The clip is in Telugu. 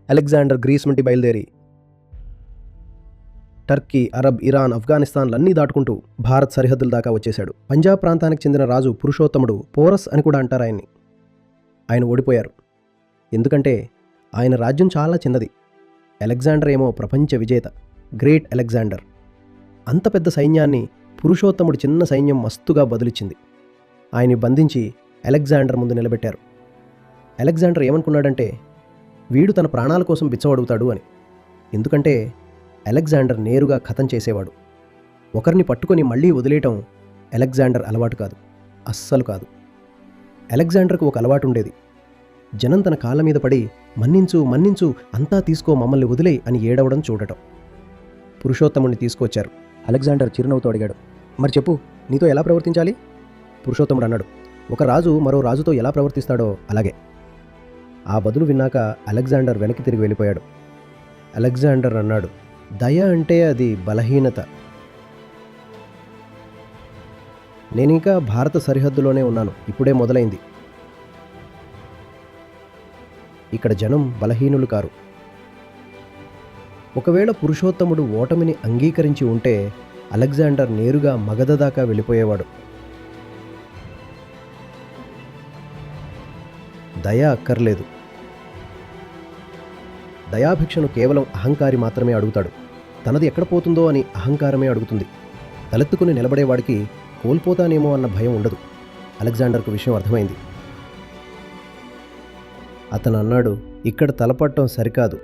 అలెగ్జాండర్ గ్రీస్ నుండి బయలుదేరి టర్కీ, అరబ్, ఇరాన్, ఆఫ్ఘనిస్తాన్లన్నీ దాటుకుంటూ భారత్ సరిహద్దుల దాకా వచ్చేశాడు. పంజాబ్ ప్రాంతానికి చెందిన రాజు పురుషోత్తముడు, పోరస్ అని కూడా అంటారు ఆయన్ని. ఆయన ఓడిపోయారు. ఎందుకంటే ఆయన రాజ్యం చాలా చిన్నది. అలెగ్జాండర్ ఏమో ప్రపంచ విజేత, గ్రేట్ అలెగ్జాండర్. అంత పెద్ద సైన్యాన్ని పురుషోత్తముడు చిన్న సైన్యం మస్తుగా బదులిచ్చింది. ఆయన్ని బంధించి అలెగ్జాండర్ ముందు నిలబెట్టారు. అలెగ్జాండర్ ఏమనుకున్నాడంటే వీడు తన ప్రాణాల కోసం బిచ్చవడుగుతాడు అని. ఎందుకంటే అలెగ్జాండర్ నేరుగా ఖతం చేసేవాడు. ఒకరిని పట్టుకొని మళ్ళీ వదిలేయటం అలెగ్జాండర్ అలవాటు కాదు, అస్సలు కాదు. అలెగ్జాండర్కు ఒక అలవాటు ఉండేది. జనం తన కాళ్ళ మీద పడి మన్నించు మన్నించు, అంతా తీసుకో, మమ్మల్ని వదిలేయ్ అని ఏడవడం చూడటం. పురుషోత్తముడిని తీసుకొచ్చారు. అలెగ్జాండర్ చిరునవ్వుతో అడిగాడు, మరి చెప్పు, నీతో ఎలా ప్రవర్తించాలి? పురుషోత్తముడు అన్నాడు, ఒక రాజు మరో రాజుతో ఎలా ప్రవర్తిస్తాడో అలాగే. ఆ బదులు విన్నాక అలెగ్జాండర్ వెనక్కి తిరిగి వెళ్ళిపోయాడు. అలెగ్జాండర్ అన్నాడు, దయ అంటే అది బలహీనత. నేనింకా భారత సరిహద్దులోనే ఉన్నాను, ఇప్పుడే మొదలైంది. ఇక్కడ జనం బలహీనులు కారు. ఒకవేళ పురుషోత్తముడు ఓటమిని అంగీకరించి ఉంటే అలెగ్జాండర్ నేరుగా మగధ దాకా వెళ్ళిపోయేవాడు. దయ అక్కర్లేదు. దయాభిక్షను కేవలం అహంకారి మాత్రమే అడుగుతాడు. తనది ఎక్కడ పోతుందో అని అహంకారమే అడుగుతుంది. తలెత్తుకుని నిలబడేవాడికి కోల్పోతానేమో అన్న భయం ఉండదు. అలెగ్జాండర్కు విషయం అర్థమైంది. అతను అన్నాడు, ఇక్కడ తలపట్టం సరికాదు,